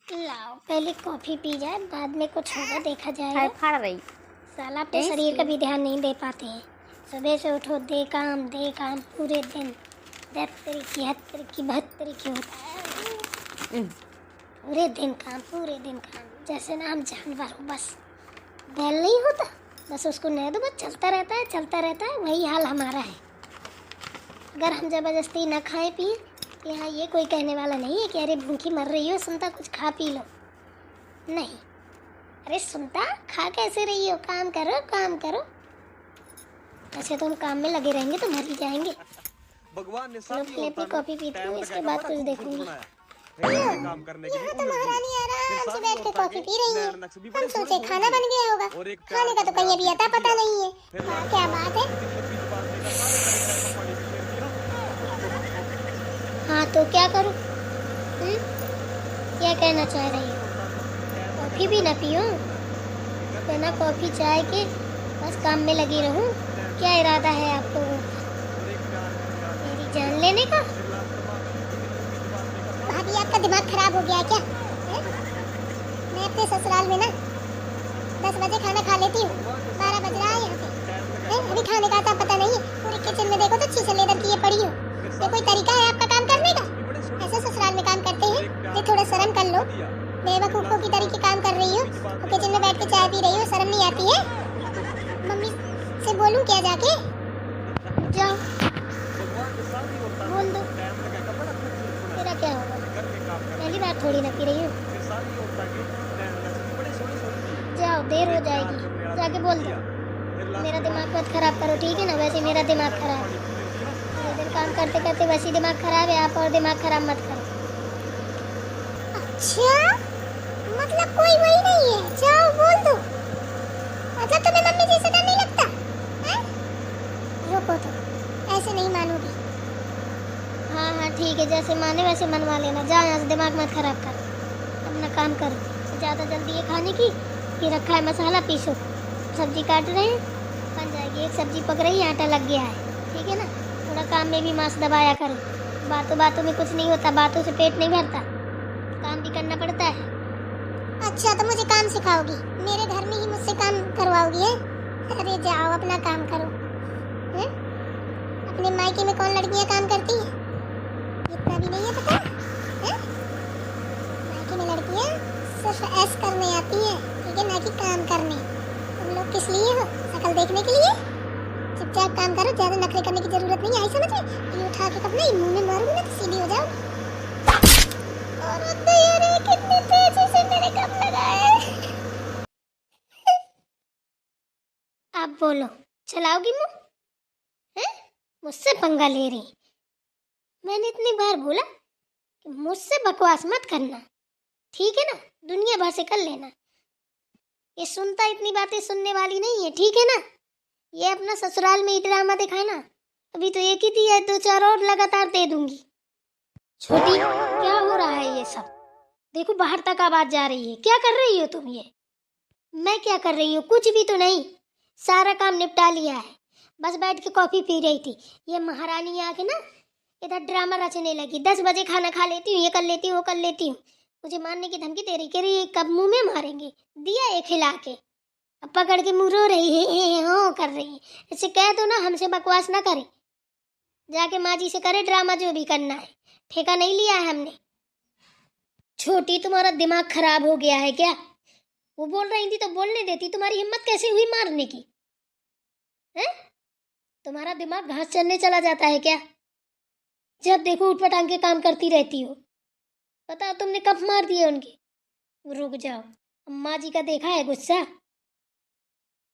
लाओ पहले coffee P जाए, बाद में कुछ होगा देखा जाएगा। फाड़ रही साला अपने शरीर का भी ध्यान नहीं दे पाते हैं। सुबह से उठो दे काम पूरे दिन। दफ्तरी की हत्तरी की बहत्तरी की होता है। पूरे दिन काम जैसे ना हम जानवर हो। बस बैल नहीं होता, बस उसको नह दो, बस चलता रहता है। वही हाल हमारा है। अगर हम ज़बरदस्ती ना खाएं पिए तो यहाँ ये कोई कहने वाला नहीं है कि अरे भूखी मर रही हो, सुनता कुछ खा पी लो। नहीं, अरे सुनता खा कैसे रही हो, काम करो। ऐसे तो हम काम में लगे रहेंगे तो मर ही जाएंगे। भगवान ने चलो पहले अपनी कॉफी पीती हूँ, इसके बाद कुछ देखूंगी। काम करने के लिए तो महारानी आराम से बैठ के कॉफी पी रही है। हम सोचे खाना बन गया होगा, खाने का तो कहीं भी आता पता नहीं है। क्या बात है? हाँ तो क्या करूँ? क्या कहना चाह रही हो? कॉफी भी ना पियो, बिना कॉफी चाय के बस काम में लगी रहूं? क्या इरादा है आप लोगों का? मेरी जान लेने का? भाभी आपका दिमाग खराब हो गया है क्या? मैं अपने ससुराल में ना 10 बजे खाना खा लेती हूँ, 12 बज रहा है यहाँ पे। अभी खाने का आता पता नहीं है। पूरे किचन में देखो तो शीशे लेदर की ये पड़ी हो। ये कोई तरीका है आपका काम करने का? ऐसे ससुराल में काम करते हैं? ये थोड़ा शर्म कर लो। बेवकूफों की तरीके काम कर रही हो और किचन में बैठ के चाय पी रही हो, शर्म नहीं आती है? मम्मी से बोलूं क्या जाके? जाओ बोल दो, मेरा क्या होगा? पहली बार थोड़ी ना पी रही हूँ। जाओ, देर हो जाएगी, जाके बोल दो। मेरा दिमाग मत खराब करो, ठीक है ना? वैसे मेरा दिमाग खराब है, पूरे दिन काम करते करते वैसे दिमाग खराब है। आप और दिमाग खराब मत करो। अच्छा, मतलब कोई वही नहीं है? जाओ बोल दो। मतलब तुम्हें मम्मी जी से डर नहीं लगता है? रुको तो, ऐसे नहीं मानोगी। हाँ ठीक है, जैसे माने वैसे मनवा लेना। जाओ यहाँ से, दिमाग मत खराब कर, अपना काम करो। ज़्यादा जल्दी है खाने की, ये रखा है मसाला, पीसो। सब्जी काट रहे हैं, बन जाएगी। एक सब्जी पक रही है, आटा लग गया है, ठीक है ना? थोड़ा काम में भी मांस दबाया करो। बातों में कुछ नहीं होता, बातों से पेट नहीं भरता, काम भी करना पड़ता है। अच्छा तो मुझे काम सिखाओगी? मेरे घर में ही मुझसे काम करवाओगी है? अरे जाओ अपना काम करो। हैं? अपने मायके में कौन लड़कियां काम करती हैं? इतना भी नहीं है पता है? मायके में लड़कियां सिर्फ ऐश करने आती हैं, ठीक है ना, कि काम करने। तुम लोग किस लिए हो? शक्ल देखने के लिए? चुपचाप काम करो, ज्यादा नखरे करने की जरूरत नहीं आई, समझ में? ये उठा के कब नहीं मुंह में मारूंगी ना तो सीधी हो जाओ। और दया रे, कितने तेजी से मेरे कप लगाए। आप बोलो, चलाओगी मुँह? हैं? मुझसे पंगा ले रही? मैंने इतनी बार बोला कि मुझसे बकवास मत करना, ठीक है ना? दुनिया भर से कर लेना। ये सुनता इतनी बातें सुनने वाली नहीं है, ठीक है ना? ये अपना ससुराल में ही ड्रामा दिखाना। अभी तो एक ही दी है, 2-4 और लगातार दे दूंगी। छोटी, क्या हो रहा है ये सब? देखो बाहर तक आवाज जा रही है। क्या कर रही हो तुम ये? मैं क्या कर रही हूँ? कुछ भी तो नहीं, सारा काम निपटा लिया है। बस बैठ के कॉफी पी रही थी। ये महारानी आके ना इधर ड्रामा रचने लगी। 10 बजे खाना खा लेती हूँ, ये कर लेती हूँ, वो कर लेती हूँ। मुझे मारने की धमकी दे रही, कह रही कब मुंह में मारेंगे। दिया एक हिला के, अब पकड़ के मुंह रो रही है, हो कर रही है। इससे कह दो ना हमसे बकवास ना करे, जाके माँ जी से करे ड्रामा जो भी करना है। ठेका नहीं लिया है हमने। छोटी, तुम्हारा दिमाग खराब हो गया है क्या? वो बोल रही थी तो बोलने देती, तुम्हारी हिम्मत कैसे हुई मारने की? हैं? तुम्हारा दिमाग घास चरने चला जाता है क्या? जब देखो उठपटांग के काम करती रहती हो। बताओ तुमने कब मार दिए उनके? रुक जाओ, अम्मा जी का देखा है गुस्सा?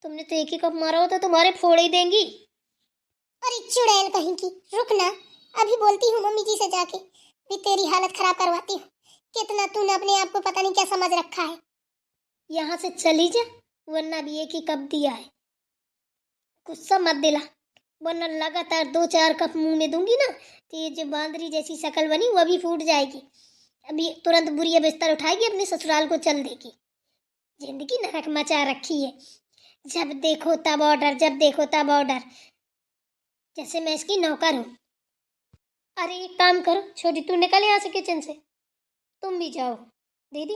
तुमने तो एक ही कप मारा हो तो तुम्हारे फोड़ ही देंगी। अरे चुड़ैल कहीं की, रुक ना, अभी बोलती हूँ मम्मी जी से जाके, भी तेरी हालत खराब करवाती हूँ। कितना तूने अपने आप को पता नहीं क्या समझ रखा है। यहाँ से चली जा, वरना भी एक ही कप दिया है। गुस्सा मत दिला, वरना लगातार 2-4 कप मुंह में दूंगी ना तो ये जो बांदरी जैसी शक्ल बनी वो भी फूट जाएगी। अभी तुरंत बुढ़िया बिस्तर उठाएगी, अपने ससुराल को चल देगी। जिंदगी नरक मचा रखी है, जब देखो तब ऑर्डर, जब देखो तब ऑर्डर, जैसे मैं इसकी नौकर हूँ। अरे एक काम करो छोटी, तू निकल यहाँ से किचन से। तुम भी जाओ, दीदी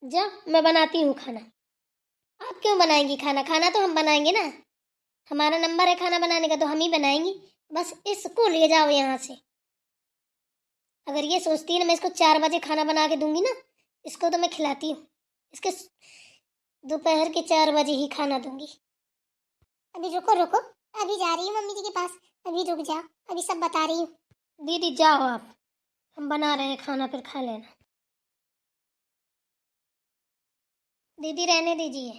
जा, मैं बनाती हूँ खाना। आप क्यों बनाएंगी खाना? खाना तो हम बनाएंगे ना, हमारा नंबर है खाना बनाने का, तो हम ही बनाएंगी। बस इसको ले जाओ यहाँ से। अगर ये सोचती है ना मैं इसको 4 बजे खाना बना के दूंगी ना, इसको तो मैं खिलाती हूँ, इसके दोपहर के 4 बजे ही खाना दूंगी। अभी रुको रुको, अभी जा रही हूँ मम्मी जी के पास, अभी रुक जाओ, अभी सब बता रही हूँ। दीदी जाओ आप, हम बना रहे हैं खाना, फिर खा लेना। दीदी रहने दीजिए,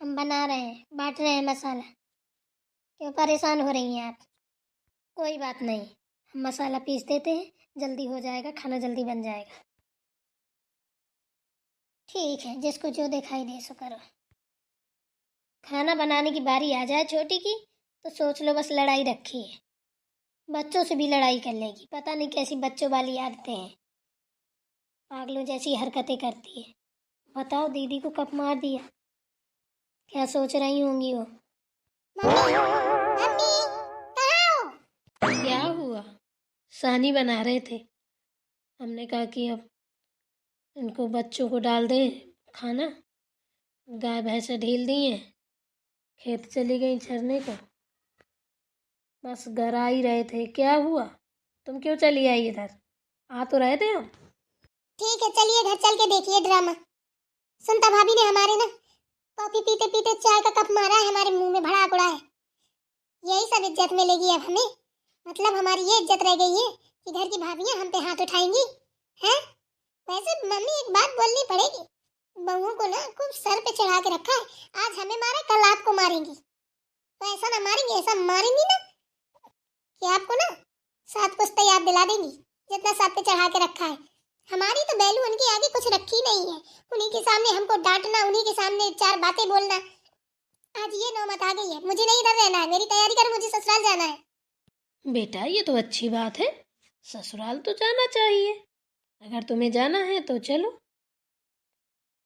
हम बना रहे हैं, बांट रहे हैं मसाला। क्यों परेशान हो रही हैं आप? कोई बात नहीं, हम मसाला पीस देते हैं, जल्दी हो जाएगा, खाना जल्दी बन जाएगा। ठीक है, जिसको जो दिखाई दे सो करो। खाना बनाने की बारी आ जाए छोटी की तो सोच लो बस लड़ाई रखी है, बच्चों से भी लड़ाई कर लेगी। पता नहीं कैसी बच्चों वाली आदतें हैं, पागलों जैसी हरकतें करती है। बताओ दीदी को कब मार दिया, क्या सोच रही होंगी वो? मम्मी मम्मी कहाँ हो? क्या हुआ? सानी बना रहे थे, हमने कहा कि अब इनको बच्चों को डाल दें खाना। गाय भैंसे ढील दी हैं, खेत चली गई चरने को, बस घर आ ही रहे थे। क्या हुआ? तुम क्यों चली आई इधर? आ तो रहे थे हम। ठीक है चलिए घर चल के देखिए ड्रामा। सुनता भाभी ने हमारे ना कॉफी पीते पीते चाय का कप मारा है, हमारे मुंह में भड़ाक उड़ा है। यही सब इज्जत मिलेगी अब हमें, मतलब हमारी ये इज्जत रह गई है कि घर की भाभियां हम पे हाथ उठाएंगी हैं। वैसे मम्मी एक बात बोलनी पड़ेगी, बहुओं को ना खूब सर पे चढ़ा के रखा है, आज हमें मारा कल आपको मारेंगी। तो ऐसा ना मारेंगी, ऐसा मारेंगी ना कि आपको ना 7 पुश्तें याद दिला देंगी, जितना सर पे चढ़ा के रखा है। हमारी तो बैलू उनके आगे कुछ रखी नहीं है, उन्हीं के सामने हमको डांटना, उन्हीं के सामने 4 बातें बोलना। आज ये नौबत आ गई है, मुझे नहीं इधर रहना है, मेरी तैयारी कर, मुझे ससुराल जाना है। बेटा ये तो अच्छी बात है, ससुराल तो जाना चाहिए। अगर तुम्हें जाना है तो चलो,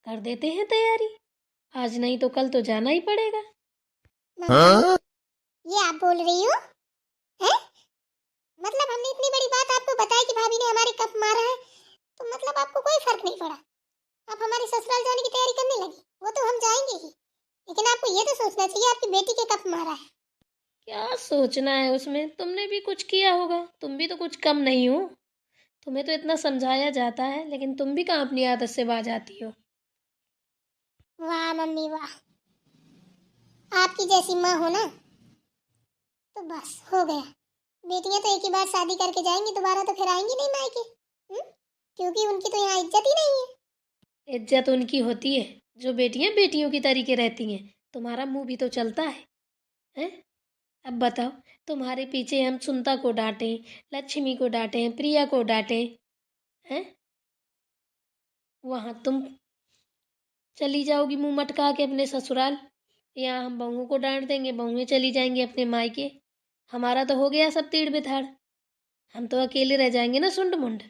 कर देते हैं तैयारी। आज नहीं तो कल तो जाना ही पड़ेगा। मम्मी ये आप बोल रही हो हैं? मतलब हमने इतनी बड़ी बात आपको बताई कि भाभी ने हमारे कप मारा है, तो मतलब आपको कोई फर्क नहीं पड़ा, आप हमारे ससुराल जाने की तैयारी करने लगी। वो तो हम जाएंगे ही, लेकिन आपको ये तो सोचना चाहिए आपकी बेटी के कप मारा है। क्या सोचना है उसमें? तुमने भी कुछ किया होगा, तुम भी तो कुछ कम नहीं हो। तुम्हें तो इतना समझाया जाता है, लेकिन तुम भी कहाँ अपनी आदत से बाज आती हो। वाह मम्मी वाह, आपकी जैसी माँ हो ना तो बस हो गया। बेटियां तो एक ही बार शादी करके जाएंगी, दोबारा तो फिर आएंगी नहीं मायके, क्योंकि उनकी तो यहाँ इज्जत ही नहीं है। इज्जत उनकी होती है जो बेटियां बेटियों की तरीके रहती हैं। तुम्हारा मुंह भी तो चलता है, हैं? अब बताओ, तुम्हारे पीछे हम सुनता को डांटे, लक्ष्मी को डांटे, प्रिया को डांटे, हैं? वहाँ तुम चली जाओगी मुंह मटका के अपने ससुराल, यहाँ हम बहुओं को डांट देंगे, बहुएं चली जाएंगी अपने मायके। हमारा तो हो गया सब तीड़ बिथाड़, हम तो अकेले रह जाएंगे ना सुंड मुंड।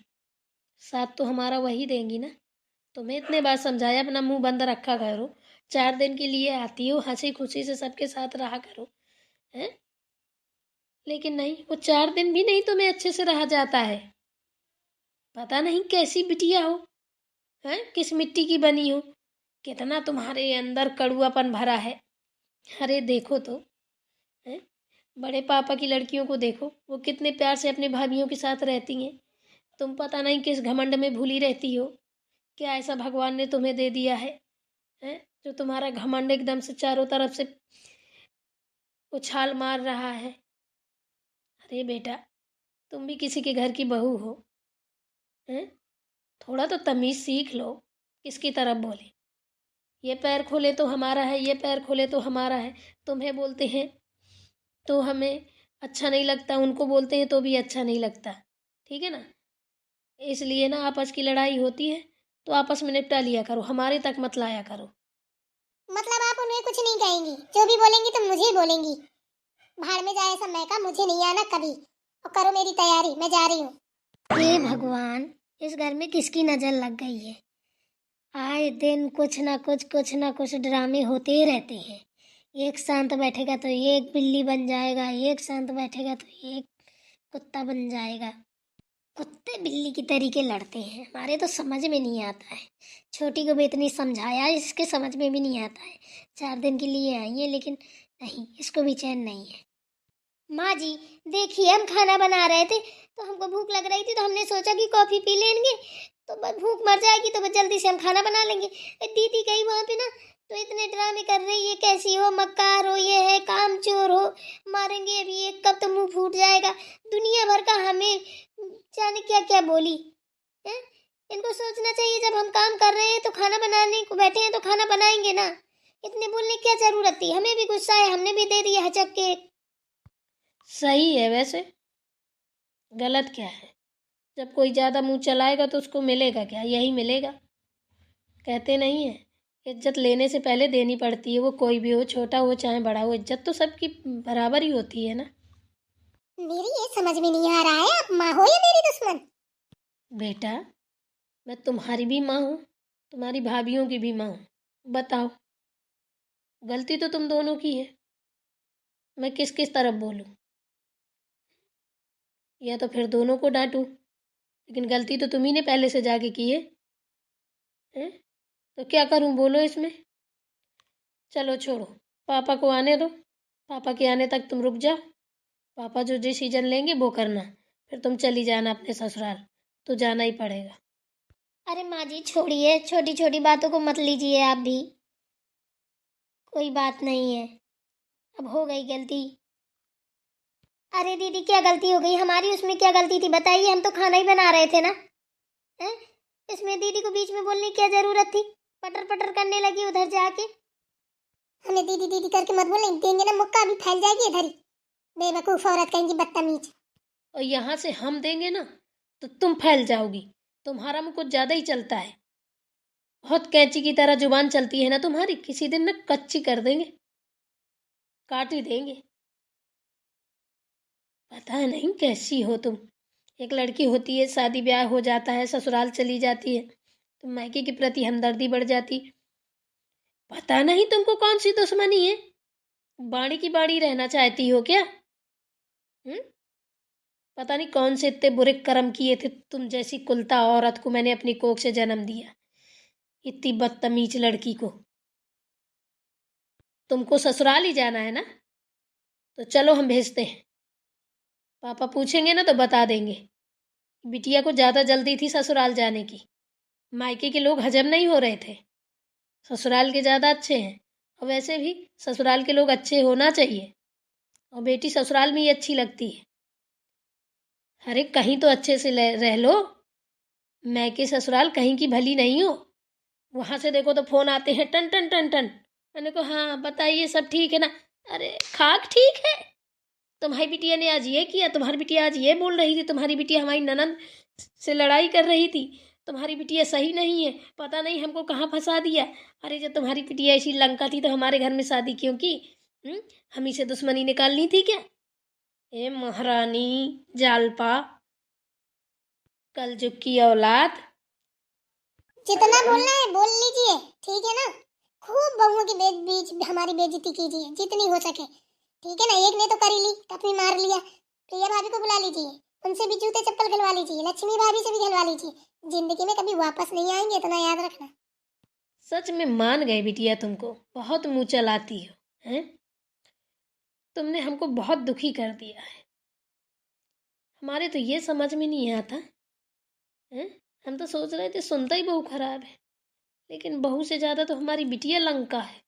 साथ तो हमारा वही देंगी ना। तुम्हें इतने बार समझाया अपना मुंह बंद रखा करो, 4 दिन के लिए आती हो, हंसी खुशी से सबके साथ रहा करो, हैं? लेकिन नहीं, वो 4 दिन भी नहीं तुम्हें अच्छे से रहा जाता है। पता नहीं कैसी बिटिया हो, हैं? किस मिट्टी की बनी हो, कितना तुम्हारे अंदर कड़ुआपन भरा है। अरे देखो तो, हैं? बड़े पापा की लड़कियों को देखो, वो कितने प्यार से अपने भाभियों के साथ रहती हैं। तुम पता नहीं किस घमंड में भूली रहती हो। क्या ऐसा भगवान ने तुम्हें दे दिया है, हैं? जो तुम्हारा घमंड एकदम से चारों तरफ से उछाल मार रहा है। अरे बेटा, तुम भी किसी के घर की बहू हो, हैं? थोड़ा तो तमीज़ सीख लो, किसकी तरफ बोले। ये पैर खोले तो हमारा है, ये पैर खोले तो हमारा है। तुम्हें बोलते हैं तो हमें अच्छा नहीं लगता, उनको बोलते हैं तो भी अच्छा नहीं लगता, ठीक है ना? इसलिए ना आपस की लड़ाई होती है तो आपस में निपटा लिया करो, हमारे तक मत लाया करो। मतलब आप उन्हें कुछ नहीं कहेंगी, जो भी बोलेंगी तो मुझे ही बोलेंगी। भाड़ में जाए ऐसा मैका, मुझे नहीं आना कभी। और करो मेरी तैयारी, मैं जा रही हूँ। हे भगवान, इस घर में किसकी नजर लग गई है? आए दिन कुछ ना कुछ ड्रामे होते ही रहते हैं। एक शांत बैठेगा तो एक बिल्ली बन जाएगा, एक शांत बैठेगा तो एक कुत्ता बन जाएगा। कुत्ते बिल्ली की तरीके लड़ते हैं, हमारे तो समझ में नहीं आता है। छोटी को भी इतनी समझाया, इसके समझ में भी नहीं आता है। 4 दिन के लिए आई है लेकिन नहीं, इसको भी चैन नहीं है। माँ जी देखिए, हम खाना बना रहे थे तो हमको भूख लग रही थी, तो हमने सोचा कि कॉफ़ी पी लेंगे तो बस भूख मर जाएगी, तो बस जल्दी से हम खाना बना लेंगे। दीदी गई वहाँ पे ना, तो इतने ड्रामे कर रही है, कैसी हो, मक्कार हो, ये है, काम चोर हो, मारेंगे अभी एक, कब तो मुंह फूट जाएगा। दुनिया भर का हमें जाने क्या क्या बोली है। इनको सोचना चाहिए, जब हम काम कर रहे हैं तो खाना बनाने को बैठे हैं तो खाना बनाएंगे ना। इतने बोलने की क्या जरूरत थी? हमें भी गुस्सा है, हमने भी दे दिया हचक के। सही है वैसे, गलत क्या है? जब कोई ज़्यादा मुंह चलाएगा तो उसको मिलेगा क्या? यही मिलेगा। कहते नहीं है, इज्जत लेने से पहले देनी पड़ती है। वो कोई भी हो, छोटा हो चाहे बड़ा हो, इज्जत तो सबकी बराबर ही होती है ना। मेरी ये समझ में नहीं आ रहा है, आप माँ हो या मेरी दुश्मन? बेटा, मैं तुम्हारी भी माँ हूँ, तुम्हारी भाभीियों की भी माँ हूँ। बताओ, गलती तो तुम दोनों की है। मैं किस किस तरफ बोलूँ? या तो फिर दोनों को डांटूं? लेकिन गलती तो तुम ही ने पहले से जाके की है, हैं? तो क्या करूं बोलो इसमें? चलो छोड़ो, पापा को आने दो। पापा के आने तक तुम रुक जाओ। पापा जो डिसीजन लेंगे वो करना, फिर तुम चली जाना अपने ससुराल। तो जाना ही पड़ेगा। अरे माँ जी छोड़िए, छोटी छोटी बातों को मत लीजिए आप भी। कोई बात नहीं है, अब हो गई गलती। अरे दीदी क्या गलती हो गई हमारी? उसमें क्या गलती थी बताइए? हम तो खाना ही बना रहे थे ना। हैं? इसमें दीदी को बीच में बोलने की क्या जरूरत थी? पटर पटर करने लगी उधर जाके। हमें दीदी दीदी करके मत बोलें, देंगे ना मुक्का भी फैल जाएगी इधर ही। बेवकूफ औरत कहेंगी, बदतमीज। और यहाँ से हम देंगे ना तो तुम फैल जाओगी। तुम्हारा मुँह कुछ ज़्यादा ही चलता है। बहुत कैंची की तरह जुबान चलती है ना तुम्हारी। किसी दिन ना कच्ची कर देंगे, काट ही देंगे। पता नहीं कैसी हो तुम। एक लड़की होती है, शादी ब्याह हो जाता है, ससुराल चली जाती है तो मायके के प्रति हमदर्दी बढ़ जाती। पता नहीं तुमको कौन सी दुश्मनी है। बाड़ी की बाड़ी रहना चाहती हो क्या? पता नहीं कौन से इतने बुरे कर्म किए थे, तुम जैसी कुलता औरत को मैंने अपनी कोख से जन्म दिया। इतनी बदतमीज लड़की को। तुमको ससुराल ही जाना है ना, तो चलो हम भेजते हैं। पापा पूछेंगे ना तो बता देंगे। बिटिया को ज़्यादा जल्दी थी ससुराल जाने की। मायके के लोग हजम नहीं हो रहे थे। ससुराल के ज़्यादा अच्छे हैं। और वैसे भी ससुराल के लोग अच्छे होना चाहिए। और बेटी ससुराल में ही अच्छी लगती है। अरे कहीं तो अच्छे से रह लो। मैके ससुराल कहीं की भली नहीं हो। वहाँ से देखो तो फ़ोन आते हैं टन टन टन टन। मैंने कहा हाँ बताइए, सब ठीक है ना? अरे खाक ठीक है। तुम्हारी बिटिया ने आज ये किया, तुम्हारी बिटिया आज ये बोल रही थी, तुम्हारी बिटिया हमारी ननद से लड़ाई कर रही थी, तुम्हारी बिटिया सही नहीं है, पता नहीं हमको कहाँ फंसा दिया। अरे जब तुम्हारी बिटिया ऐसी लंका थी तो हमारे घर में शादी क्यों की? हम ही से दुश्मनी निकालनी थी क्या? ए महारानी जालपा, कलजुग की औलाद। जितना बोलना है बोल लीजिए, ठीक है ना? खूब बहुओं की बीच हमारी बेइज्जती कीजिए जितनी हो सके, ठीक है ना? एक ने तो कर ही ली, टपी मार लिया। प्रिया भाभी को बुला लीजिए, उनसे भी जूते चप्पल खिलवा लीजिए, लक्ष्मी भाभी से भी खिलवा लीजिए। जिंदगी में कभी वापस नहीं आएंगे, इतना याद रखना। सच में मान गए बिटिया, तुमको बहुत मुंह चलाती हो, हैं? तुमने हमको बहुत दुखी कर दिया है। हमारे तो ये समझ में नहीं आता हैं? हम तो सोच रहे थे सुनता ही बहू खराब है, लेकिन बहू से ज़्यादा तो हमारी बिटिया लंका है।